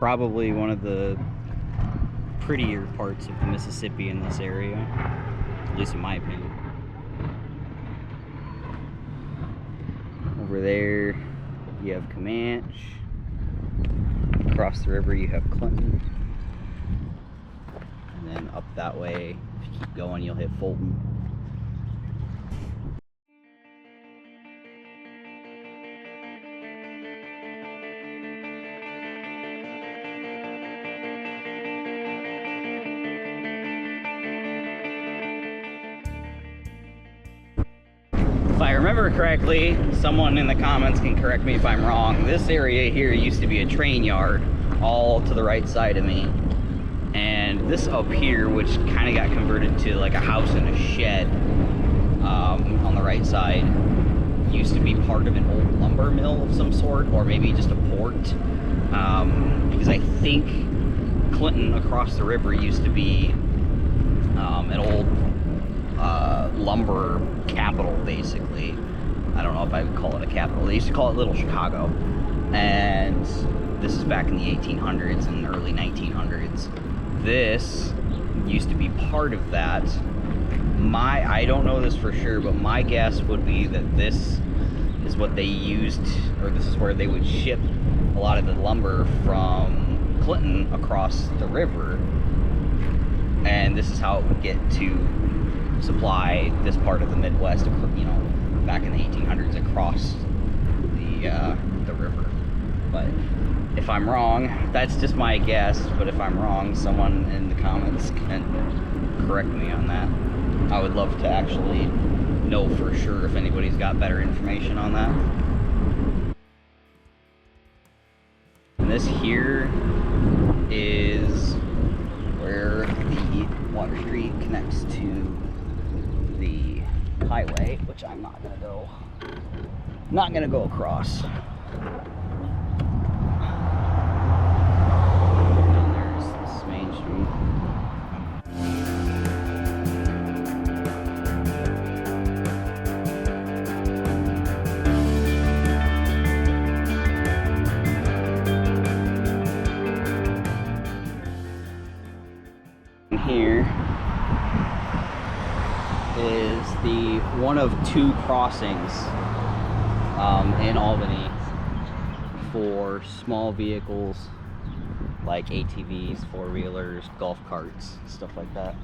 probably one of the prettier parts of the Mississippi in this area, at least in my opinion. Over there you have Comanche. Across the river you have Clinton. And then up that way, if you keep going, you'll hit Fulton. If I remember correctly, someone in the comments can correct me if I'm wrong, this area here used to be a train yard, all to the right side of me. And this up here, which kind of got converted to like a house and a shed on the right side, used to be part of an old lumber mill of some sort, or maybe just a port. Because I think Clinton across the river used to be an old lumber capital, basically. I don't know if I would call it a capital. They used to call it Little Chicago. And this is back in the 1800s and early 1900s. This used to be part of that. I don't know this for sure, but my guess would be that this is what they used, or this is where they would ship a lot of the lumber from Clinton across the river. And this is how it would get to supply this part of the Midwest, you know, back in the 1800s across the river. But if I'm wrong, that's just my guess, but if I'm wrong, someone in the comments can correct me on that. I would love to actually know for sure if anybody's got better information on that. And this here is where the Water Street connects to the highway, which I'm not gonna go across. And there's this main street. And here is the one of two crossings in Albany for small vehicles like ATVs, four-wheelers, golf carts, stuff like that.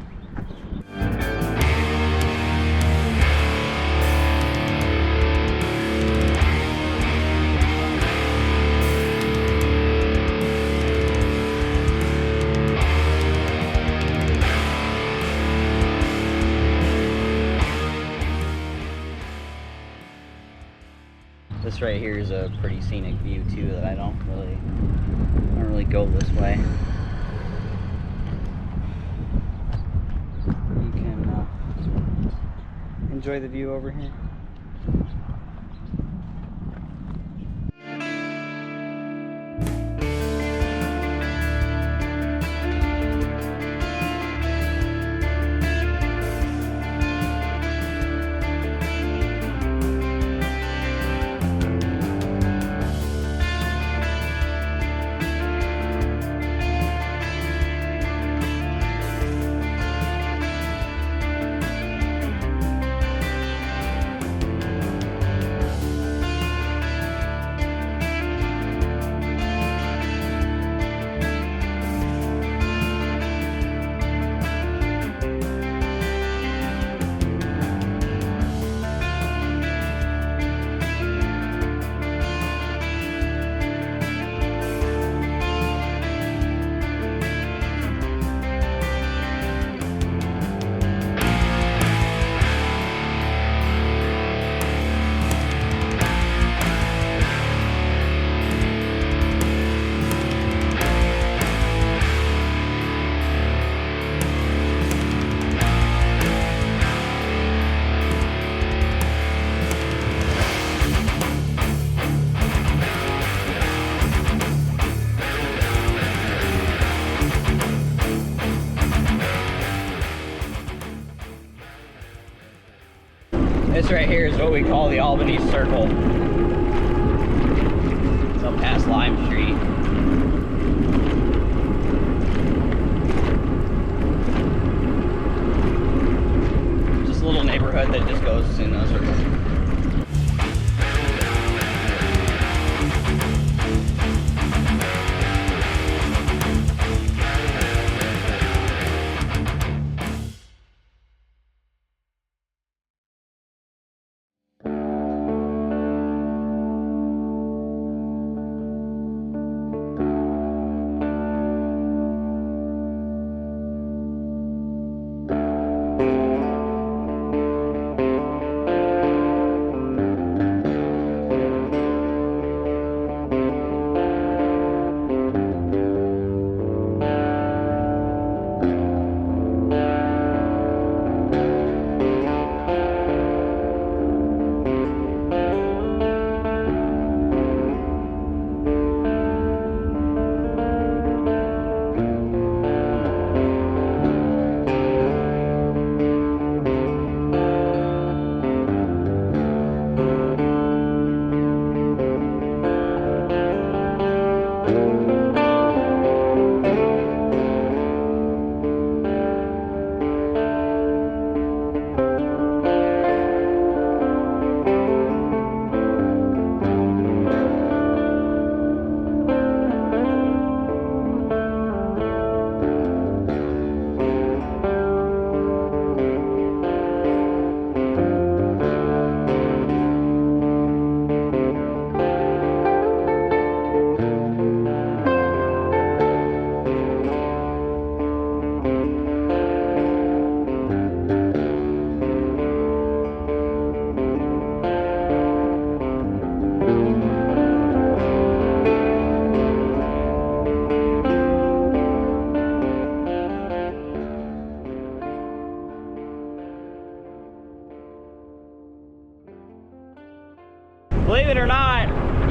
This right here is a pretty scenic view too that I don't really go this way. You can enjoy the view over here. This right here is what we call the Albany Circle. It's up past Lime Street.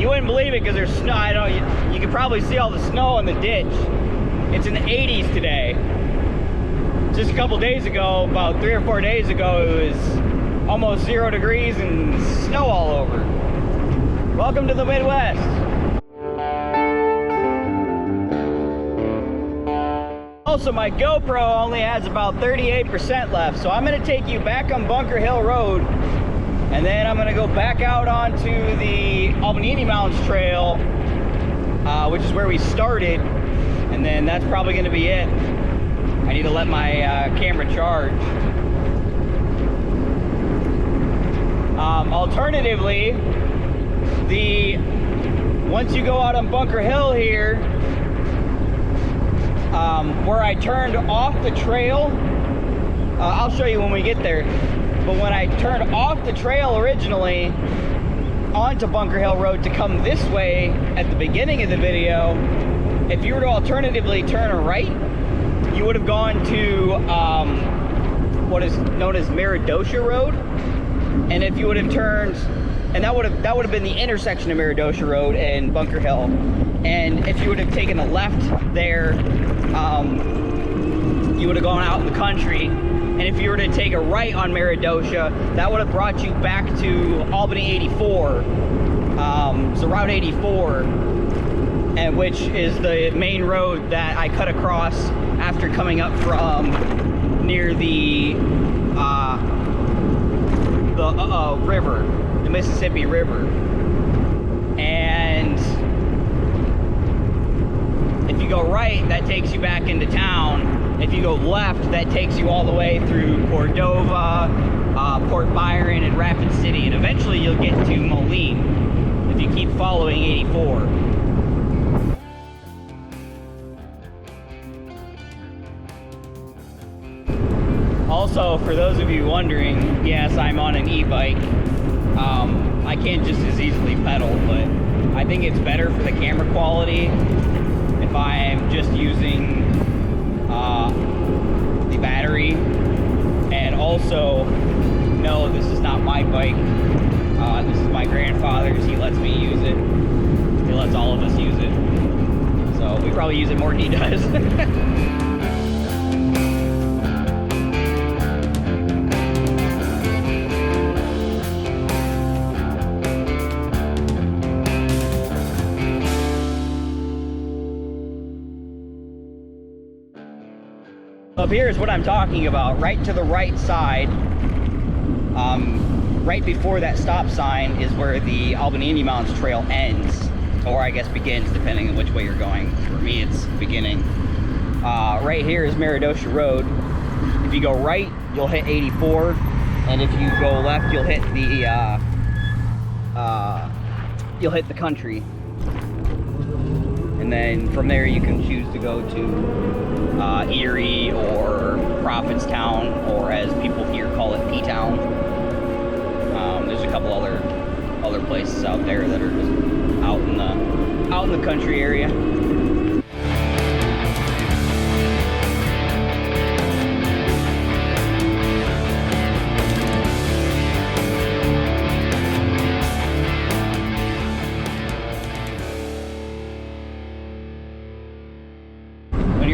You wouldn't believe it because there's snow. I don't. You can probably see all the snow in the ditch. It's in the 80s today. Just a couple days ago, about 3 or 4 days ago, it was almost 0 degrees and snow all over. Welcome to the Midwest. Also, my GoPro only has about 38% left, so I'm going to take you back on Bunker Hill Road, and then I'm going to go back out onto the Albany Mountains Trail, which is where we started, and then that's probably going to be it. I need to let my camera charge. Alternatively, once you go out on Bunker Hill here, where I turned off the trail, I'll show you when we get there, but when I turned off the trail originally onto Bunker Hill Road to come this way at the beginning of the video, if you were to alternatively turn right, you would have gone to what is known as Meridosha Road, and if you would have turned, and that would have been the intersection of Meridosha Road and Bunker Hill, and if you would have taken a left there, you would have gone out in the country, and if you were to take a right on Meridosha, that would have brought you back to Albany 84, so Route 84, and which is the main road that I cut across after coming up from near the river, the Mississippi River. And if you go right, that takes you back into town. If you go left, that takes you all the way through Cordova, Port Byron, and Rapid City, and eventually you'll get to Moline if you keep following 84. Also, for those of you wondering, yes, I'm on an e-bike. I can't just as easily pedal, but I think it's better for the camera quality if I'm just using the battery. And also, no, this is not my bike. This is my grandfather's. He lets me use it. He lets all of us use it. So we probably use it more than he does. Up here is what I'm talking about. Right to the right side, right before that stop sign, is where the Albany Mountains Trail ends, or I guess begins, depending on which way you're going. For me, it's beginning. Right here is Meridosha Road. If you go right, you'll hit 84, and if you go left, you'll hit the country. And then from there, you can choose to go to Erie or Prophetstown, or as people here call it, P-Town. There's a couple other places out there that are just out in the country area.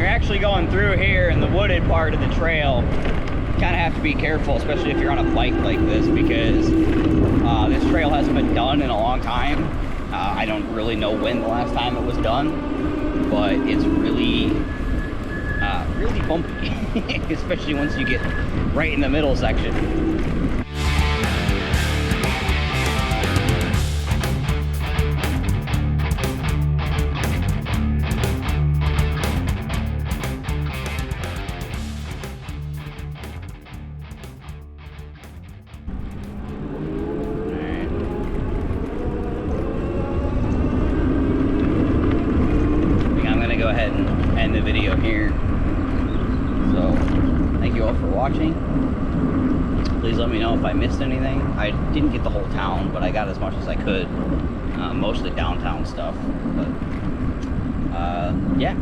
Actually going through here in the wooded part of the trail, you kind of have to be careful, especially if you're on a bike like this, because this trail hasn't been done in a long time. I don't really know when the last time it was done, but it's really bumpy, especially once you get right in the middle section. Go ahead and end the video here. So thank you all for watching. Please let me know if I missed anything. I didn't get the whole town, but I got as much as I could, mostly downtown stuff, but yeah.